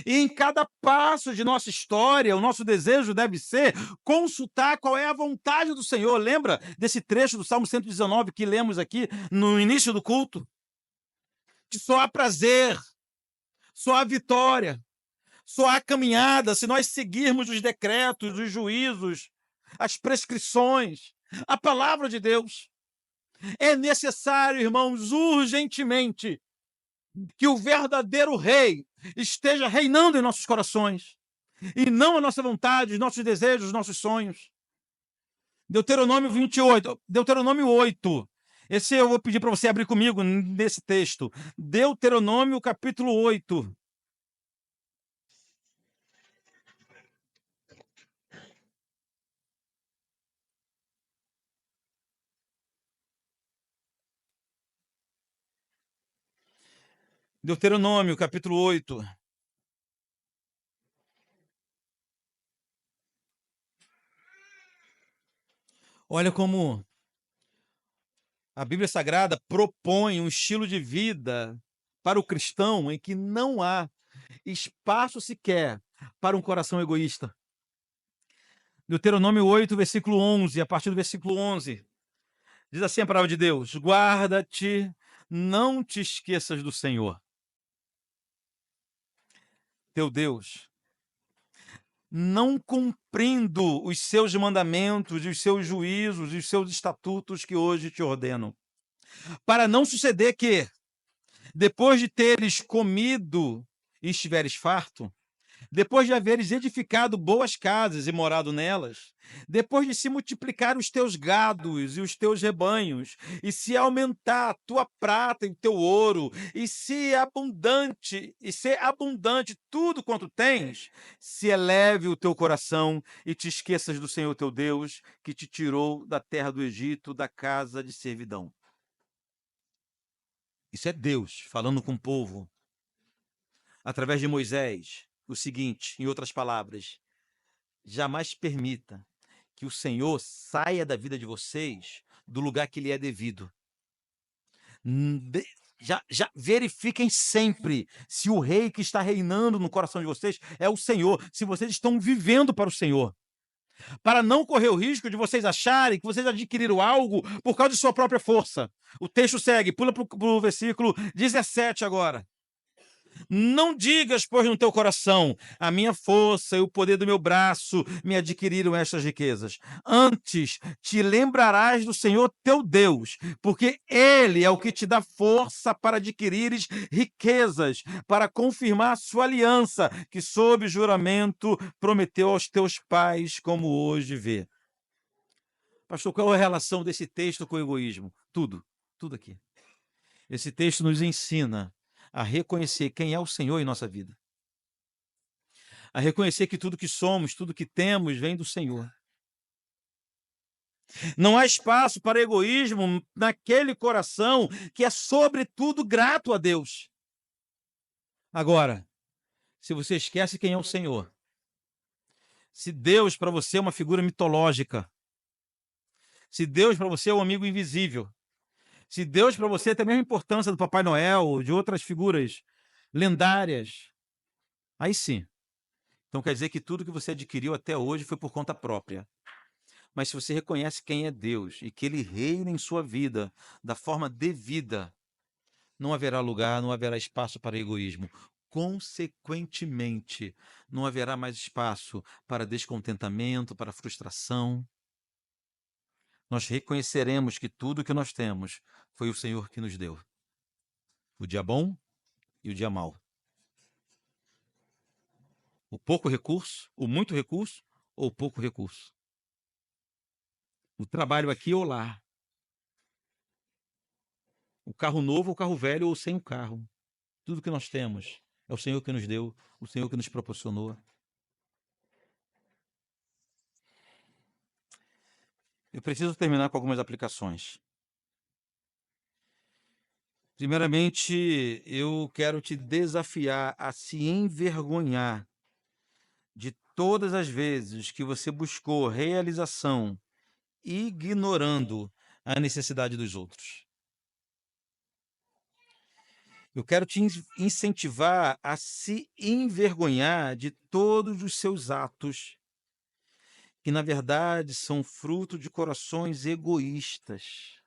E em cada passo de nossa história, o nosso desejo deve ser consultar qual é a vontade do Senhor. Lembra desse trecho do Salmo 119 que lemos aqui no início do culto? Que só há prazer, só há vitória, só há caminhada se nós seguirmos os decretos, os juízos, as prescrições, a palavra de Deus. É necessário, irmãos, urgentemente, que o verdadeiro rei esteja reinando em nossos corações, e não a nossa vontade, os nossos desejos, os nossos sonhos. Deuteronômio 28, Deuteronômio 8. Esse eu vou pedir para você abrir comigo nesse texto. Deuteronômio capítulo 8. Deuteronômio capítulo 8. Olha como a Bíblia Sagrada propõe um estilo de vida para o cristão em que não há espaço sequer para um coração egoísta. Deuteronômio 8, versículo 11, a partir do versículo 11, diz assim a palavra de Deus: guarda-te, não te esqueças do Senhor, teu Deus, não cumprindo os seus mandamentos, os seus juízos e os seus estatutos que hoje te ordeno, para não suceder que, depois de teres comido e estiveres farto, depois de haveres edificado boas casas e morado nelas, depois de se multiplicar os teus gados e os teus rebanhos, e se aumentar a tua prata e o teu ouro, e ser abundante tudo quanto tens, se eleve o teu coração e te esqueças do Senhor teu Deus, que te tirou da terra do Egito, da casa de servidão. Isso é Deus falando com o povo, através de Moisés, o seguinte, em outras palavras: jamais permita que o Senhor saia da vida de vocês do lugar que lhe é devido. Já verifiquem sempre se o rei que está reinando no coração de vocês é o Senhor, se vocês estão vivendo para o Senhor. Para não correr o risco de vocês acharem que vocês adquiriram algo por causa de sua própria força. O texto segue, pula para o versículo 17 agora. Não digas, pois, no teu coração: a minha força e o poder do meu braço me adquiriram estas riquezas. Antes, te lembrarás do Senhor teu Deus, porque Ele é o que te dá força para adquirires riquezas, para confirmar a sua aliança, que sob juramento prometeu aos teus pais, como hoje vê. Pastor, qual é a relação desse texto com o egoísmo? Tudo aqui. Esse texto nos ensina a reconhecer quem é o Senhor em nossa vida. A reconhecer que tudo que somos, tudo que temos, vem do Senhor. Não há espaço para egoísmo naquele coração que é, sobretudo, grato a Deus. Agora, se você esquece quem é o Senhor, se Deus para você é uma figura mitológica, se Deus para você é um amigo invisível, se Deus para você tem a mesma importância do Papai Noel, de outras figuras lendárias, aí sim. Então quer dizer que tudo que você adquiriu até hoje foi por conta própria. Mas se você reconhece quem é Deus e que Ele reina em sua vida da forma devida, não haverá lugar, não haverá espaço para egoísmo. consequentemente, não haverá mais espaço para descontentamento, para frustração. Nós reconheceremos que tudo que nós temos foi o Senhor que nos deu. O dia bom e o dia mau. O pouco recurso, o muito recurso ou o pouco recurso. O trabalho aqui ou lá. O carro novo, o carro velho ou sem o carro. Tudo que nós temos é o Senhor que nos deu, o Senhor que nos proporcionou. Eu preciso terminar com algumas aplicações. Primeiramente, eu quero te desafiar a se envergonhar de todas as vezes que você buscou realização ignorando a necessidade dos outros. Eu quero te incentivar a se envergonhar de todos os seus atos que, na verdade, são fruto de corações egoístas.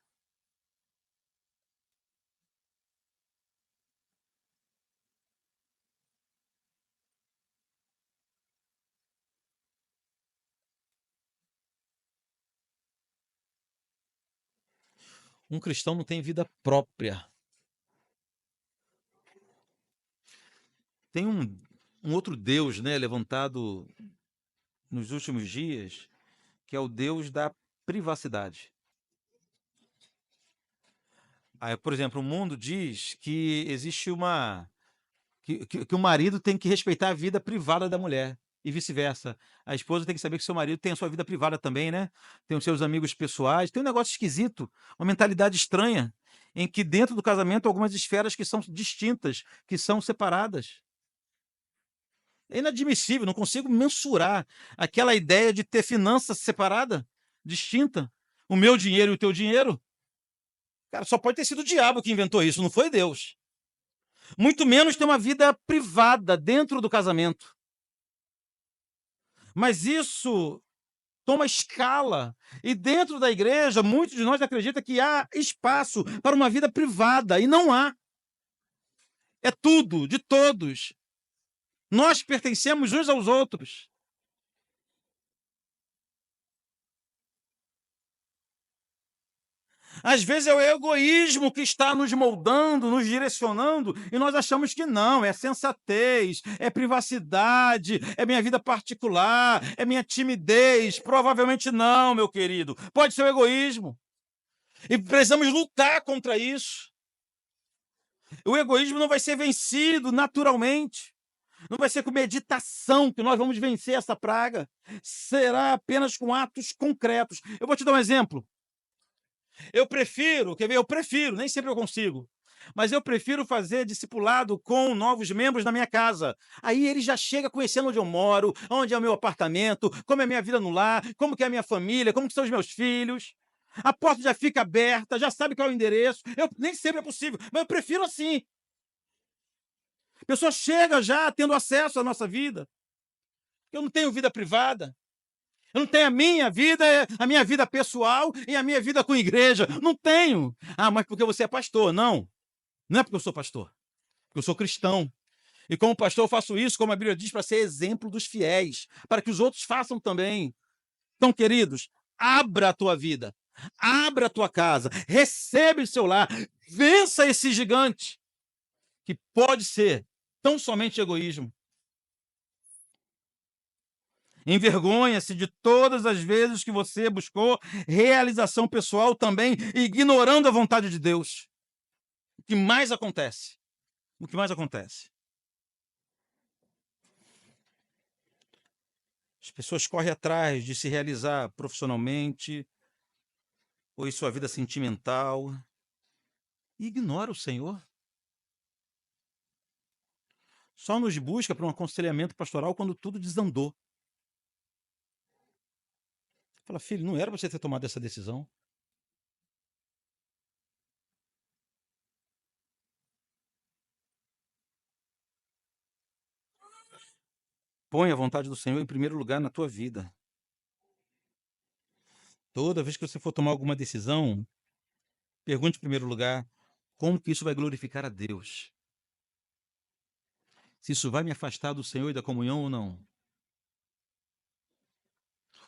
Um cristão não tem vida própria. Tem um outro Deus, né, levantado nos últimos dias, que é o Deus da privacidade. Aí, por exemplo, o mundo diz que existe que o marido tem que respeitar a vida privada da mulher e vice-versa. A esposa tem que saber que seu marido tem a sua vida privada também, né? Tem os seus amigos pessoais. Tem um negócio esquisito, uma mentalidade estranha, em que dentro do casamento algumas esferas que são distintas, que são separadas. É inadmissível, não consigo mensurar aquela ideia de ter finança separada, distinta. O meu dinheiro e o teu dinheiro. Cara, só pode ter sido o diabo que inventou isso, não foi Deus. Muito menos ter uma vida privada dentro do casamento. Mas isso toma escala. E dentro da igreja, muitos de nós acreditam que há espaço para uma vida privada, e não há. É tudo, de todos. Nós pertencemos uns aos outros. Às vezes é o egoísmo que está nos moldando, nos direcionando, e nós achamos que não, é sensatez, é privacidade, é minha vida particular, é minha timidez. Provavelmente não, meu querido. Pode ser o egoísmo. E precisamos lutar contra isso. O egoísmo não vai ser vencido naturalmente. Não vai ser com meditação que nós vamos vencer essa praga. Será apenas com atos concretos. Eu vou te dar um exemplo. Quer ver? Eu prefiro, nem sempre eu consigo, mas eu prefiro fazer discipulado com novos membros na minha casa. Aí ele já chega conhecendo onde eu moro, onde é o meu apartamento, como é a minha vida no lar, como que é a minha família, como que são os meus filhos. A porta já fica aberta, já sabe qual é o endereço. Nem sempre é possível, mas eu prefiro assim. A pessoa chega já tendo acesso à nossa vida. Eu não tenho vida privada. Eu não tenho a minha vida pessoal e a minha vida com igreja. Não tenho. Ah, mas porque você é pastor. Não. Não é porque eu sou pastor. Porque eu sou cristão. E como pastor eu faço isso, como a Bíblia diz, para ser exemplo dos fiéis. Para que os outros façam também. Então, queridos, abra a tua vida. Abra a tua casa. Recebe o seu lar. Vença esse gigante. Que pode ser tão somente egoísmo. Envergonha-se de todas as vezes que você buscou realização pessoal também, ignorando a vontade de Deus. O que mais acontece? O que mais acontece? As pessoas correm atrás de se realizar profissionalmente ou em sua vida sentimental e ignora o Senhor. Só nos busca para um aconselhamento pastoral quando tudo desandou. Fala, filho, não era para você ter tomado essa decisão. Põe a vontade do Senhor em primeiro lugar na tua vida. Toda vez que você for tomar alguma decisão, pergunte em primeiro lugar como que isso vai glorificar a Deus. se isso vai me afastar do Senhor e da comunhão ou não.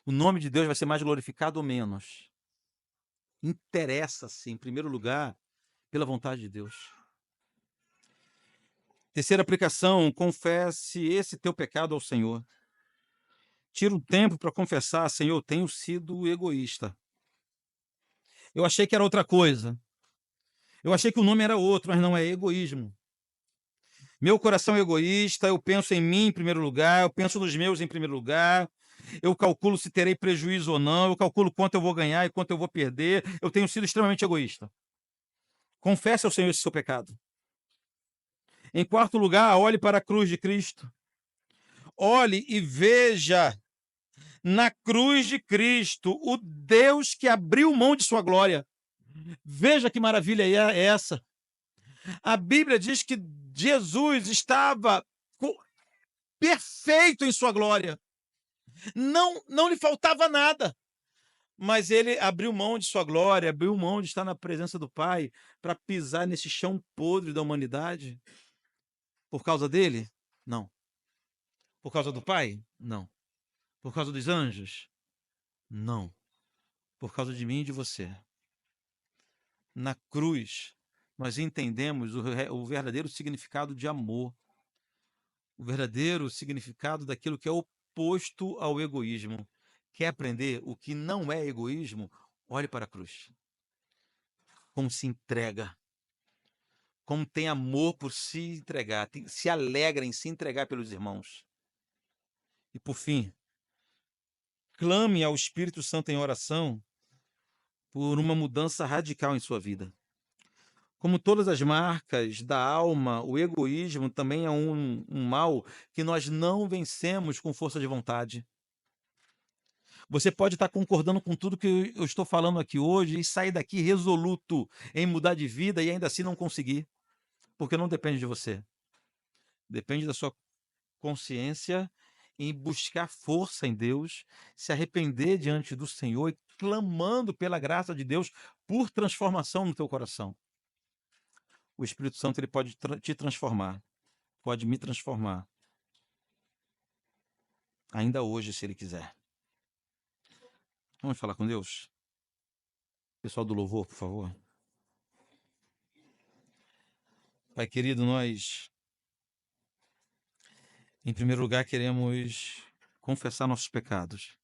O nome de Deus vai ser mais glorificado ou menos. Interessa-se, em primeiro lugar, pela vontade de Deus. Terceira aplicação, confesse esse teu pecado ao Senhor. Tira um tempo para confessar, Senhor, eu tenho sido egoísta. Eu achei que era outra coisa. Eu achei que o nome era outro, mas não é egoísmo. Meu coração é egoísta, eu penso em mim em primeiro lugar, eu penso nos meus em primeiro lugar, eu calculo se terei prejuízo ou não, eu calculo quanto eu vou ganhar e quanto eu vou perder. Eu tenho sido extremamente egoísta. Confesse ao Senhor esse seu pecado. Em quarto lugar, olhe para a cruz de Cristo. Olhe e veja na cruz de Cristo o Deus que abriu mão de sua glória. Veja que maravilha é essa. A Bíblia diz que Jesus estava perfeito em sua glória. Não lhe faltava nada. Mas ele abriu mão de sua glória, abriu mão de estar na presença do Pai para pisar nesse chão podre da humanidade. Por causa dele? Não. Por causa do Pai? Não. Por causa dos anjos? Não. Por causa de mim e de você. Na cruz, nós entendemos o verdadeiro significado de amor. O verdadeiro significado daquilo que é oposto ao egoísmo. Quer aprender o que não é egoísmo? Olhe para a cruz. Como se entrega. Como tem amor por se entregar. Se alegra em se entregar pelos irmãos. E por fim, clame ao Espírito Santo em oração por uma mudança radical em sua vida. Como todas as marcas da alma, o egoísmo também é um mal que nós não vencemos com força de vontade. Você pode estar concordando com tudo que eu estou falando aqui hoje e sair daqui resoluto em mudar de vida e ainda assim não conseguir, porque não depende de você. Depende da sua consciência em buscar força em Deus, se arrepender diante do Senhor e clamando pela graça de Deus por transformação no teu coração. O Espírito Santo ele pode te transformar, pode me transformar, ainda hoje, se ele quiser. Vamos falar com Deus? Pessoal do louvor, por favor. Pai querido, nós, em primeiro lugar, queremos confessar nossos pecados.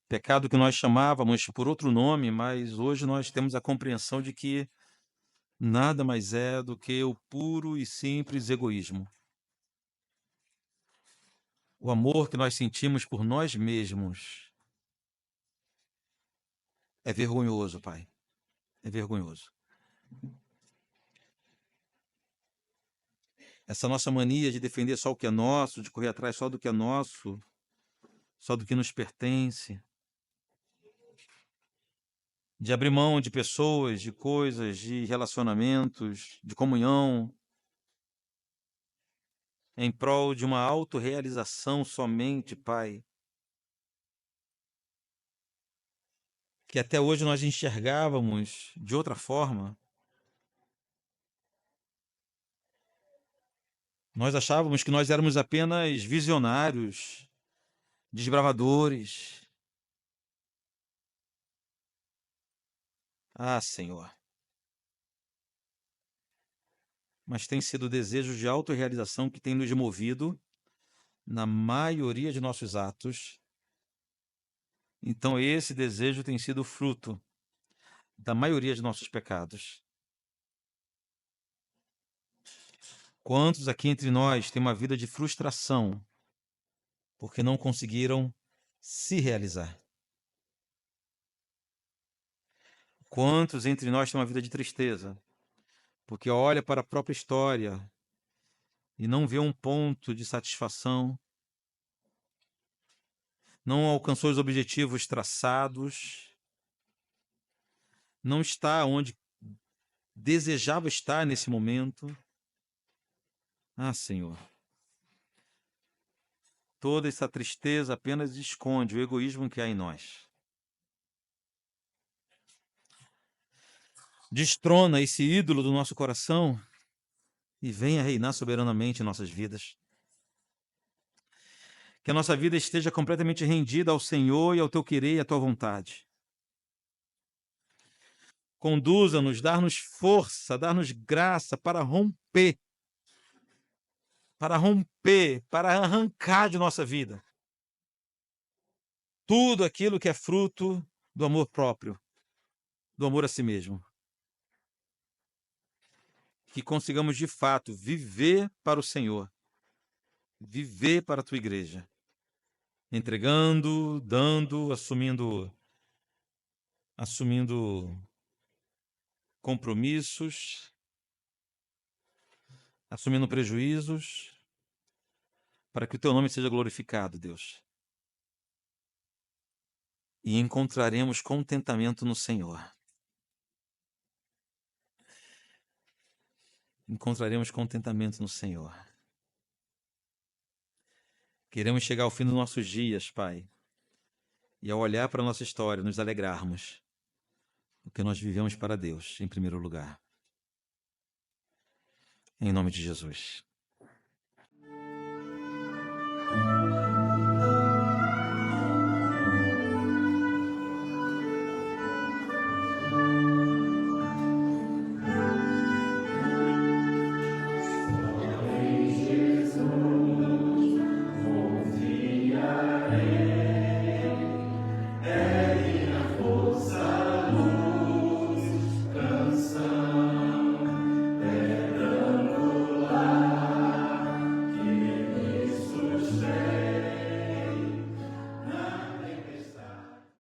Pecado que nós chamávamos por outro nome, mas hoje nós temos a compreensão de que nada mais é do que o puro e simples egoísmo. O amor que nós sentimos por nós mesmos é vergonhoso, Pai. É vergonhoso. Essa nossa mania de defender só o que é nosso, de correr atrás só do que é nosso, só do que nos pertence, de abrir mão de pessoas, de coisas, de relacionamentos, de comunhão, em prol de uma autorrealização somente, Pai, que até hoje nós enxergávamos de outra forma. Nós achávamos que nós éramos apenas visionários, desbravadores. Ah, Senhor. Mas tem sido o desejo de autorrealização que tem nos movido na maioria de nossos atos. Então, esse desejo tem sido fruto da maioria de nossos pecados. Quantos aqui entre nós têm uma vida de frustração porque não conseguiram se realizar? Quantos entre nós têm uma vida de tristeza porque olha para a própria história e não vê um ponto de satisfação, não alcançou os objetivos traçados, não está onde desejava estar nesse momento? Ah, Senhor, toda essa tristeza apenas esconde o egoísmo que há em nós. Destrona esse ídolo do nosso coração e venha reinar soberanamente em nossas vidas. Que a nossa vida esteja completamente rendida ao Senhor e ao teu querer e à tua vontade. Conduza-nos, dar-nos força, dar-nos graça para romper, para arrancar de nossa vida tudo aquilo que é fruto do amor próprio, do amor a si mesmo. Que consigamos de fato viver para o Senhor, viver para a tua igreja, entregando, dando, assumindo compromissos, assumindo prejuízos, para que o teu nome seja glorificado, Deus. E encontraremos contentamento no Senhor. Encontraremos contentamento no Senhor. Queremos chegar ao fim dos nossos dias, Pai, e ao olhar para a nossa história, nos alegrarmos, porque nós vivemos para Deus, em primeiro lugar. Em nome de Jesus.